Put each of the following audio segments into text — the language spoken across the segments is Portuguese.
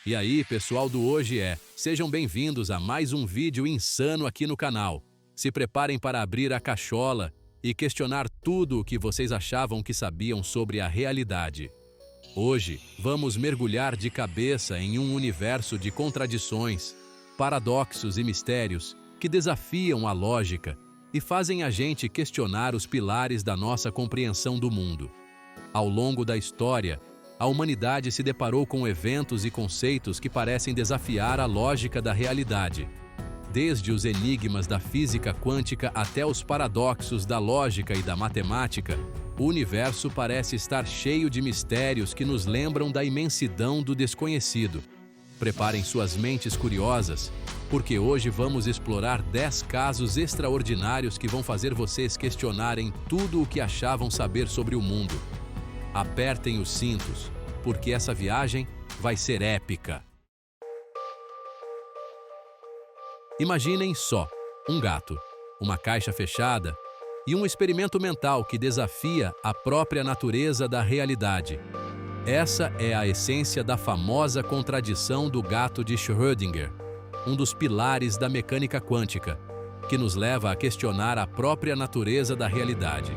E aí, pessoal do Hoje sejam bem-vindos a mais um vídeo insano aqui no canal. Se preparem para abrir a cachola e questionar tudo o que vocês achavam que sabiam sobre a realidade. Hoje, vamos mergulhar de cabeça em um universo de contradições, paradoxos e mistérios que desafiam a lógica e fazem a gente questionar os pilares da nossa compreensão do mundo. Ao longo da história, a humanidade se deparou com eventos e conceitos que parecem desafiar a lógica da realidade. Desde os enigmas da física quântica até os paradoxos da lógica e da matemática, o universo parece estar cheio de mistérios que nos lembram da imensidão do desconhecido. Preparem suas mentes curiosas, porque hoje vamos explorar 10 casos extraordinários que vão fazer vocês questionarem tudo o que achavam saber sobre o mundo. Apertem os cintos, porque essa viagem vai ser épica. Imaginem só, um gato, uma caixa fechada e um experimento mental que desafia a própria natureza da realidade. Essa é a essência da famosa contradição do gato de Schrödinger, um dos pilares da mecânica quântica, que nos leva a questionar a própria natureza da realidade.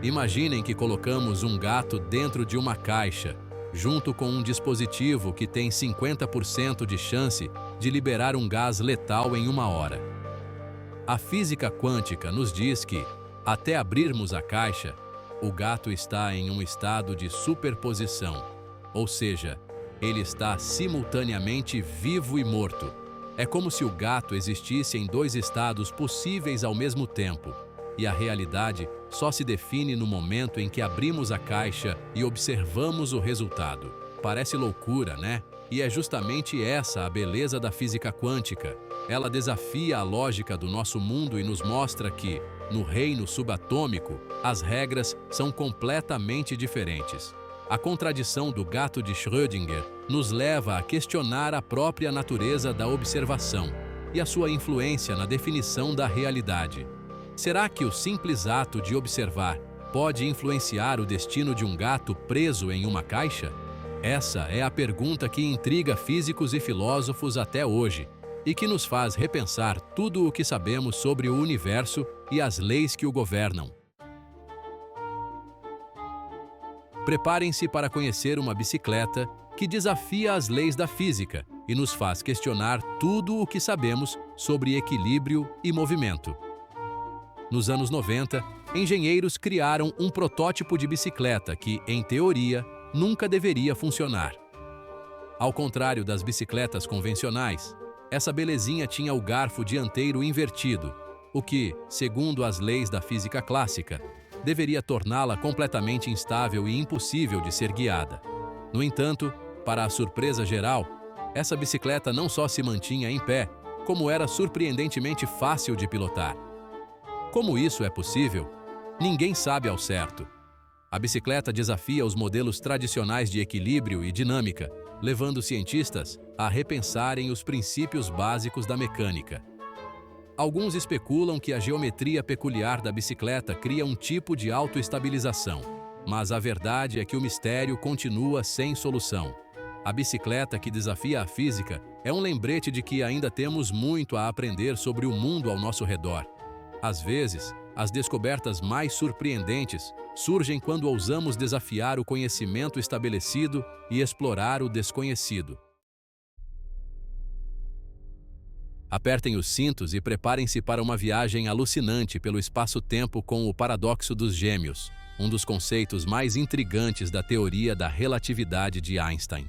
Imaginem que colocamos um gato dentro de uma caixa, junto com um dispositivo que tem 50% de chance de liberar um gás letal em 1 hora. A física quântica nos diz que, até abrirmos a caixa, o gato está em um estado de superposição, ou seja, ele está simultaneamente vivo e morto. É como se o gato existisse em 2 estados possíveis ao mesmo tempo, e a realidade só se define no momento em que abrimos a caixa e observamos o resultado. Parece loucura, né? E é justamente essa a beleza da física quântica. Ela desafia a lógica do nosso mundo e nos mostra que, no reino subatômico, as regras são completamente diferentes. A contradição do gato de Schrödinger nos leva a questionar a própria natureza da observação e a sua influência na definição da realidade. Será que o simples ato de observar pode influenciar o destino de um gato preso em uma caixa? Essa é a pergunta que intriga físicos e filósofos até hoje e que nos faz repensar tudo o que sabemos sobre o universo e as leis que o governam. Preparem-se para conhecer uma bicicleta que desafia as leis da física e nos faz questionar tudo o que sabemos sobre equilíbrio e movimento. Nos anos 90, engenheiros criaram um protótipo de bicicleta que, em teoria, nunca deveria funcionar. Ao contrário das bicicletas convencionais, essa belezinha tinha o garfo dianteiro invertido, o que, segundo as leis da física clássica, deveria torná-la completamente instável e impossível de ser guiada. No entanto, para a surpresa geral, essa bicicleta não só se mantinha em pé, como era surpreendentemente fácil de pilotar. Como isso é possível? Ninguém sabe ao certo. A bicicleta desafia os modelos tradicionais de equilíbrio e dinâmica, levando cientistas a repensarem os princípios básicos da mecânica. Alguns especulam que a geometria peculiar da bicicleta cria um tipo de autoestabilização, mas a verdade é que o mistério continua sem solução. A bicicleta que desafia a física é um lembrete de que ainda temos muito a aprender sobre o mundo ao nosso redor. Às vezes, as descobertas mais surpreendentes surgem quando ousamos desafiar o conhecimento estabelecido e explorar o desconhecido. Apertem os cintos e preparem-se para uma viagem alucinante pelo espaço-tempo com o paradoxo dos gêmeos, um dos conceitos mais intrigantes da teoria da relatividade de Einstein.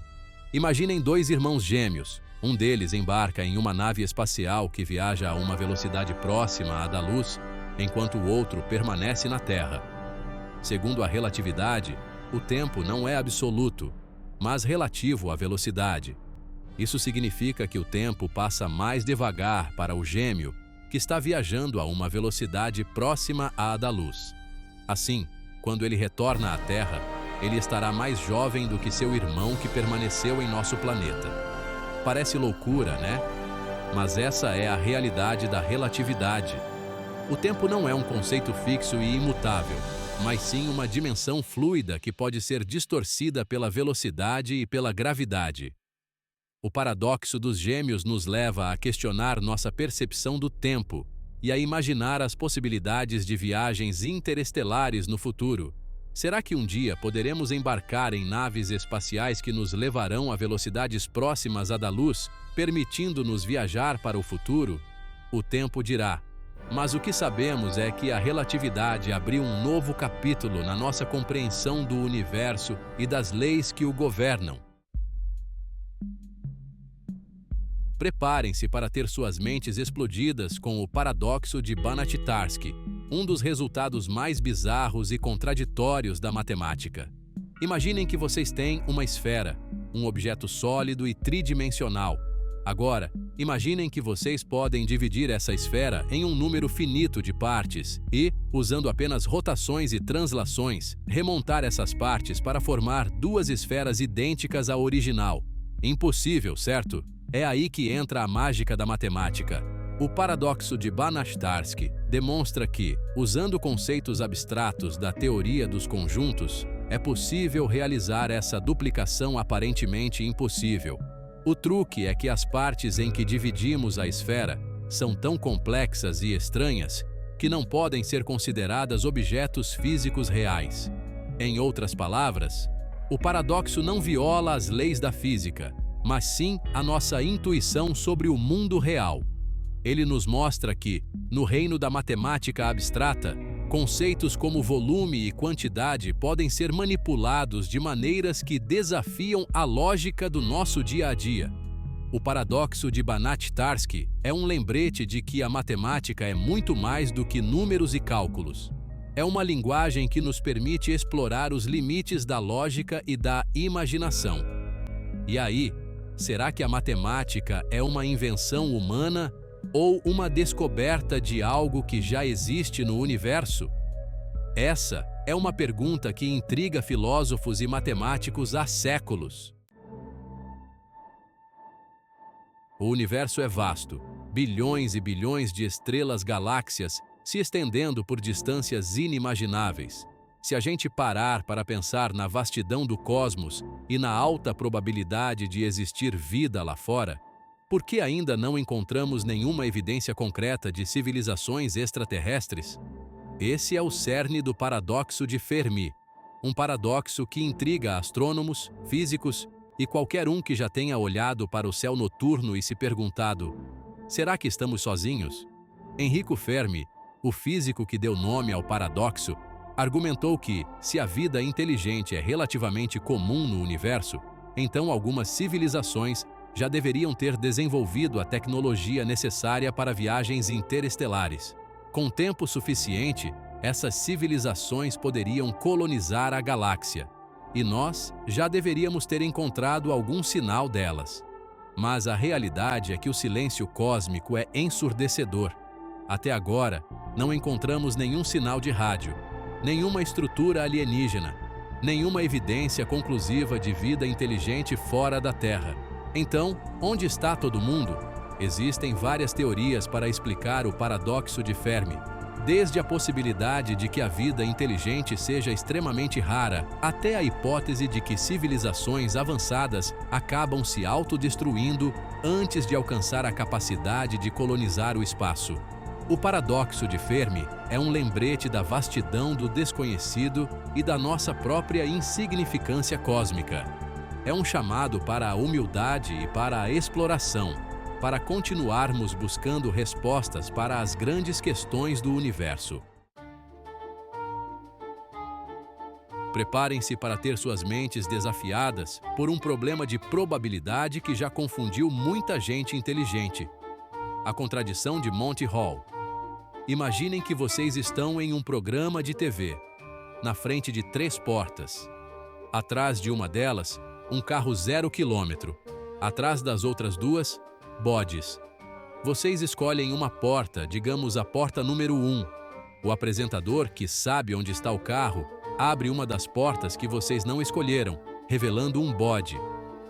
Imaginem 2 irmãos gêmeos. Um deles embarca em uma nave espacial que viaja a uma velocidade próxima à da luz, enquanto o outro permanece na Terra. Segundo a relatividade, o tempo não é absoluto, mas relativo à velocidade. Isso significa que o tempo passa mais devagar para o gêmeo, que está viajando a uma velocidade próxima à da luz. Assim, quando ele retorna à Terra, ele estará mais jovem do que seu irmão que permaneceu em nosso planeta. Parece loucura, né? Mas essa é a realidade da relatividade. O tempo não é um conceito fixo e imutável, mas sim uma dimensão fluida que pode ser distorcida pela velocidade e pela gravidade. O paradoxo dos gêmeos nos leva a questionar nossa percepção do tempo e a imaginar as possibilidades de viagens interestelares no futuro. Será que um dia poderemos embarcar em naves espaciais que nos levarão a velocidades próximas à da luz, permitindo-nos viajar para o futuro? O tempo dirá. Mas o que sabemos é que a relatividade abriu um novo capítulo na nossa compreensão do universo e das leis que o governam. Preparem-se para ter suas mentes explodidas com o paradoxo de Banach-Tarski, um dos resultados mais bizarros e contraditórios da matemática. Imaginem que vocês têm uma esfera, um objeto sólido e tridimensional. Agora, imaginem que vocês podem dividir essa esfera em um número finito de partes e, usando apenas rotações e translações, remontar essas partes para formar duas esferas idênticas à original. Impossível, certo? É aí que entra a mágica da matemática. O paradoxo de Banach-Tarski demonstra que, usando conceitos abstratos da teoria dos conjuntos, é possível realizar essa duplicação aparentemente impossível. O truque é que as partes em que dividimos a esfera são tão complexas e estranhas que não podem ser consideradas objetos físicos reais. Em outras palavras, o paradoxo não viola as leis da física, mas sim a nossa intuição sobre o mundo real. Ele nos mostra que, no reino da matemática abstrata, conceitos como volume e quantidade podem ser manipulados de maneiras que desafiam a lógica do nosso dia a dia. O paradoxo de Banach-Tarski é um lembrete de que a matemática é muito mais do que números e cálculos. É uma linguagem que nos permite explorar os limites da lógica e da imaginação. E aí, será que a matemática é uma invenção humana ou uma descoberta de algo que já existe no universo? Essa é uma pergunta que intriga filósofos e matemáticos há séculos. O universo é vasto, bilhões e bilhões de estrelas galáxias se estendendo por distâncias inimagináveis. Se a gente parar para pensar na vastidão do cosmos e na alta probabilidade de existir vida lá fora, por que ainda não encontramos nenhuma evidência concreta de civilizações extraterrestres? Esse é o cerne do paradoxo de Fermi, um paradoxo que intriga astrônomos, físicos e qualquer um que já tenha olhado para o céu noturno e se perguntado: será que estamos sozinhos? Enrico Fermi, o físico que deu nome ao paradoxo, argumentou que, se a vida inteligente é relativamente comum no universo, então algumas civilizações já deveriam ter desenvolvido a tecnologia necessária para viagens interestelares. Com tempo suficiente, essas civilizações poderiam colonizar a galáxia, e nós já deveríamos ter encontrado algum sinal delas. Mas a realidade é que o silêncio cósmico é ensurdecedor. Até agora, não encontramos nenhum sinal de rádio, nenhuma estrutura alienígena, nenhuma evidência conclusiva de vida inteligente fora da Terra. Então, onde está todo mundo? Existem várias teorias para explicar o paradoxo de Fermi, desde a possibilidade de que a vida inteligente seja extremamente rara, até a hipótese de que civilizações avançadas acabam se autodestruindo antes de alcançar a capacidade de colonizar o espaço. O paradoxo de Fermi é um lembrete da vastidão do desconhecido e da nossa própria insignificância cósmica. É um chamado para a humildade e para a exploração, para continuarmos buscando respostas para as grandes questões do universo. Preparem-se para ter suas mentes desafiadas por um problema de probabilidade que já confundiu muita gente inteligente. A contradição de Monty Hall. Imaginem que vocês estão em um programa de TV, na frente de 3 portas. Atrás de uma delas, um carro 0 km. Atrás das outras 2, bodes. Vocês escolhem uma porta, digamos a porta número 1. O apresentador, que sabe onde está o carro, abre uma das portas que vocês não escolheram, revelando um bode.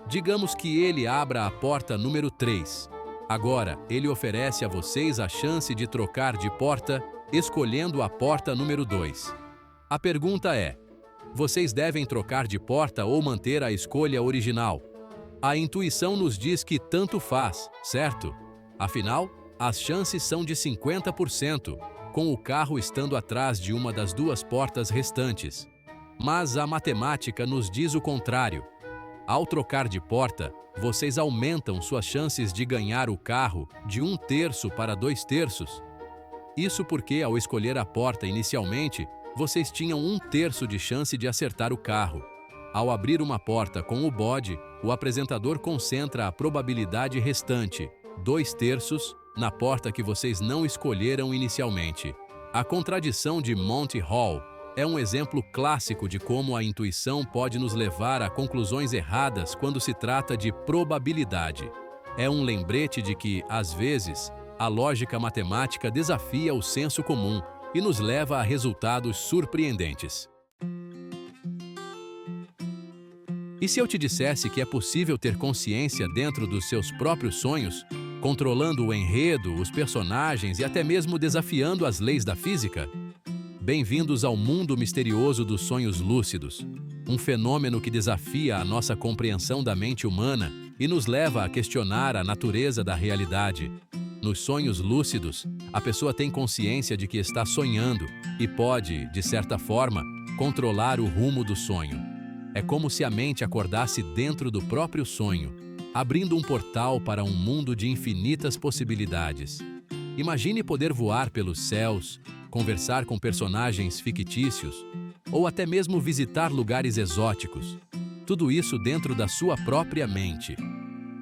Digamos que ele abra a porta número 3. Agora, ele oferece a vocês a chance de trocar de porta, escolhendo a porta número 2. A pergunta é: vocês devem trocar de porta ou manter a escolha original? A intuição nos diz que tanto faz, certo? Afinal, as chances são de 50%, com o carro estando atrás de uma das duas portas restantes. Mas a matemática nos diz o contrário. Ao trocar de porta, vocês aumentam suas chances de ganhar o carro de 1/3 para 2/3. Isso porque, ao escolher a porta inicialmente, vocês tinham 1/3 de chance de acertar o carro. Ao abrir uma porta com o bode, o apresentador concentra a probabilidade restante, 2/3, na porta que vocês não escolheram inicialmente. A contradição de Monty Hall é um exemplo clássico de como a intuição pode nos levar a conclusões erradas quando se trata de probabilidade. É um lembrete de que, às vezes, a lógica matemática desafia o senso comum e nos leva a resultados surpreendentes. E se eu te dissesse que é possível ter consciência dentro dos seus próprios sonhos, controlando o enredo, os personagens e até mesmo desafiando as leis da física? Bem-vindos ao mundo misterioso dos sonhos lúcidos, um fenômeno que desafia a nossa compreensão da mente humana e nos leva a questionar a natureza da realidade. Nos sonhos lúcidos, a pessoa tem consciência de que está sonhando e pode, de certa forma, controlar o rumo do sonho. É como se a mente acordasse dentro do próprio sonho, abrindo um portal para um mundo de infinitas possibilidades. Imagine poder voar pelos céus, conversar com personagens fictícios, ou até mesmo visitar lugares exóticos. Tudo isso dentro da sua própria mente.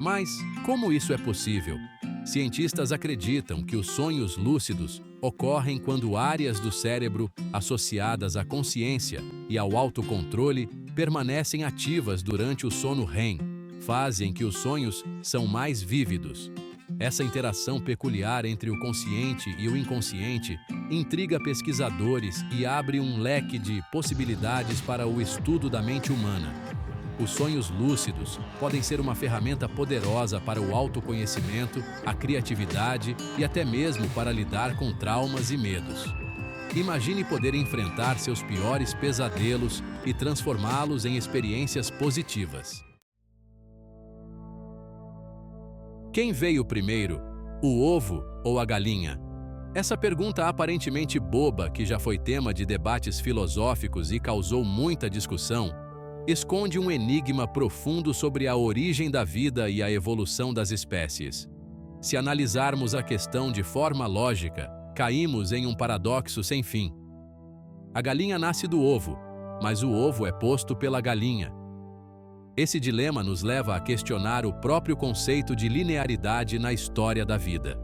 Mas como isso é possível? Cientistas acreditam que os sonhos lúcidos ocorrem quando áreas do cérebro associadas à consciência e ao autocontrole permanecem ativas durante o sono REM, fase em que os sonhos são mais vívidos. Essa interação peculiar entre o consciente e o inconsciente intriga pesquisadores e abre um leque de possibilidades para o estudo da mente humana. Os sonhos lúcidos podem ser uma ferramenta poderosa para o autoconhecimento, a criatividade e até mesmo para lidar com traumas e medos. Imagine poder enfrentar seus piores pesadelos e transformá-los em experiências positivas. Quem veio primeiro, o ovo ou a galinha? Essa pergunta aparentemente boba, que já foi tema de debates filosóficos e causou muita discussão, esconde um enigma profundo sobre a origem da vida e a evolução das espécies. Se analisarmos a questão de forma lógica, caímos em um paradoxo sem fim. A galinha nasce do ovo, mas o ovo é posto pela galinha. Esse dilema nos leva a questionar o próprio conceito de linearidade na história da vida.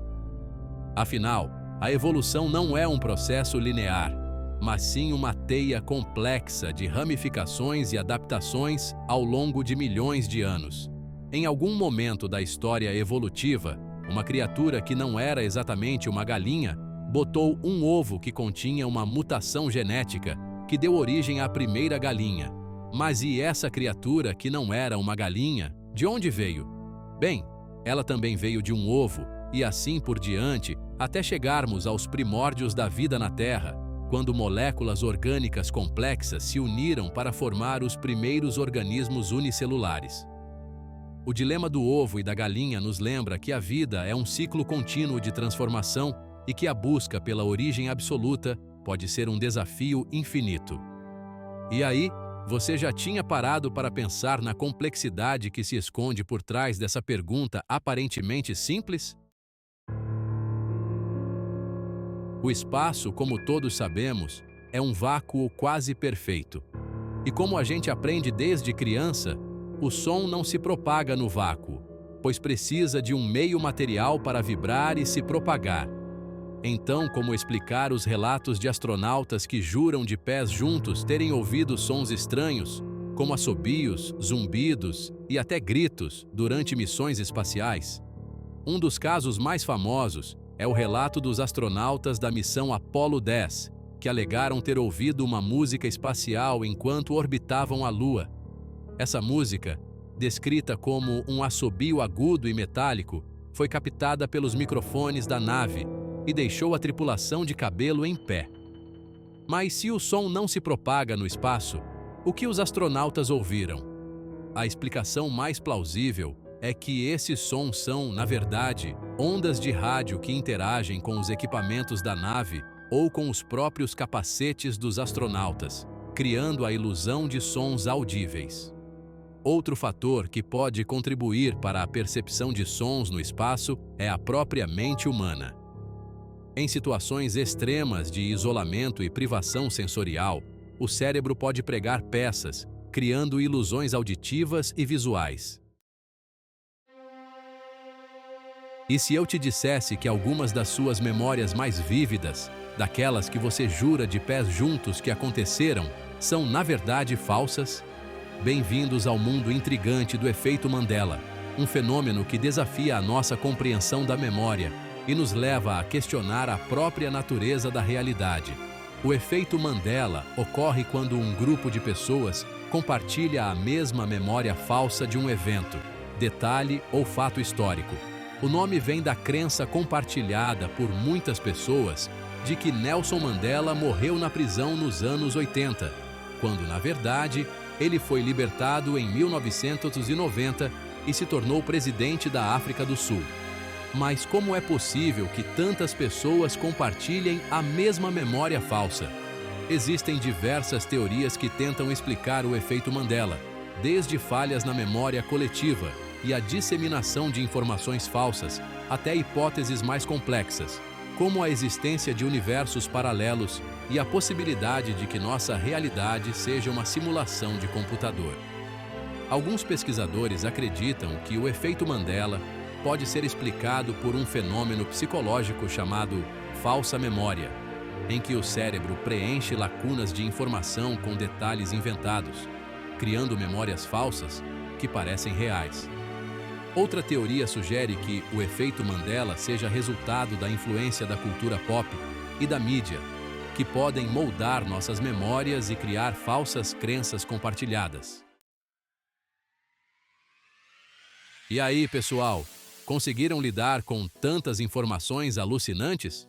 Afinal, a evolução não é um processo linear, mas sim uma teia complexa de ramificações e adaptações ao longo de milhões de anos. Em algum momento da história evolutiva, uma criatura que não era exatamente uma galinha botou um ovo que continha uma mutação genética que deu origem à primeira galinha. Mas e essa criatura que não era uma galinha, de onde veio? Bem, ela também veio de um ovo, e assim por diante, até chegarmos aos primórdios da vida na Terra, quando moléculas orgânicas complexas se uniram para formar os primeiros organismos unicelulares. O dilema do ovo e da galinha nos lembra que a vida é um ciclo contínuo de transformação e que a busca pela origem absoluta pode ser um desafio infinito. E aí, você já tinha parado para pensar na complexidade que se esconde por trás dessa pergunta aparentemente simples? O espaço, como todos sabemos, é um vácuo quase perfeito. E como a gente aprende desde criança, o som não se propaga no vácuo, pois precisa de um meio material para vibrar e se propagar. Então, como explicar os relatos de astronautas que juram de pés juntos terem ouvido sons estranhos, como assobios, zumbidos e até gritos, durante missões espaciais? Um dos casos mais famosos é o relato dos astronautas da missão Apollo 10, que alegaram ter ouvido uma música espacial enquanto orbitavam a Lua. Essa música, descrita como um assobio agudo e metálico, foi captada pelos microfones da nave e deixou a tripulação de cabelo em pé. Mas se o som não se propaga no espaço, o que os astronautas ouviram? a explicação mais plausível é que esses sons são, na verdade, ondas de rádio que interagem com os equipamentos da nave ou com os próprios capacetes dos astronautas, criando a ilusão de sons audíveis. Outro fator que pode contribuir para a percepção de sons no espaço é a própria mente humana. Em situações extremas de isolamento e privação sensorial, o cérebro pode pregar peças, criando ilusões auditivas e visuais. E se eu te dissesse que algumas das suas memórias mais vívidas, daquelas que você jura de pés juntos que aconteceram, são na verdade falsas? Bem-vindos ao mundo intrigante do efeito Mandela, um fenômeno que desafia a nossa compreensão da memória e nos leva a questionar a própria natureza da realidade. O efeito Mandela ocorre quando um grupo de pessoas compartilha a mesma memória falsa de um evento, detalhe ou fato histórico. O nome vem da crença compartilhada por muitas pessoas de que Nelson Mandela morreu na prisão nos anos 80, quando, na verdade, ele foi libertado em 1990 e se tornou presidente da África do Sul. Mas como é possível que tantas pessoas compartilhem a mesma memória falsa? Existem diversas teorias que tentam explicar o efeito Mandela, desde falhas na memória coletiva e a disseminação de informações falsas, até hipóteses mais complexas, como a existência de universos paralelos e a possibilidade de que nossa realidade seja uma simulação de computador. Alguns pesquisadores acreditam que o efeito Mandela pode ser explicado por um fenômeno psicológico chamado falsa memória, em que o cérebro preenche lacunas de informação com detalhes inventados, criando memórias falsas que parecem reais. Outra teoria sugere que o efeito Mandela seja resultado da influência da cultura pop e da mídia, que podem moldar nossas memórias e criar falsas crenças compartilhadas. E aí, pessoal, conseguiram lidar com tantas informações alucinantes?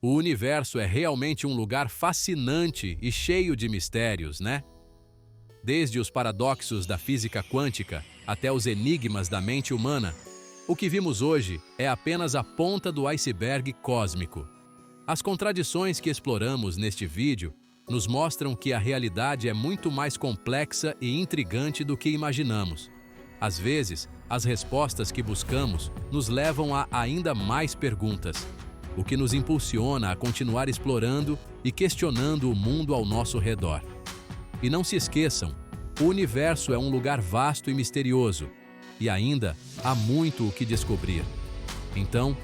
O universo é realmente um lugar fascinante e cheio de mistérios, né? Desde os paradoxos da física quântica até os enigmas da mente humana, o que vimos hoje é apenas a ponta do iceberg cósmico. As contradições que exploramos neste vídeo nos mostram que a realidade é muito mais complexa e intrigante do que imaginamos. Às vezes, as respostas que buscamos nos levam a ainda mais perguntas, o que nos impulsiona a continuar explorando e questionando o mundo ao nosso redor. E não se esqueçam, o universo é um lugar vasto e misterioso, e ainda há muito o que descobrir. Então,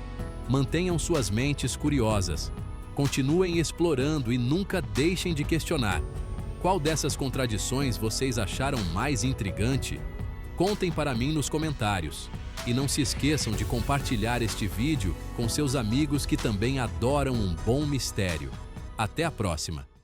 mantenham suas mentes curiosas, continuem explorando e nunca deixem de questionar. Qual dessas contradições vocês acharam mais intrigante? Contem para mim nos comentários. E não se esqueçam de compartilhar este vídeo com seus amigos que também adoram um bom mistério. Até a próxima!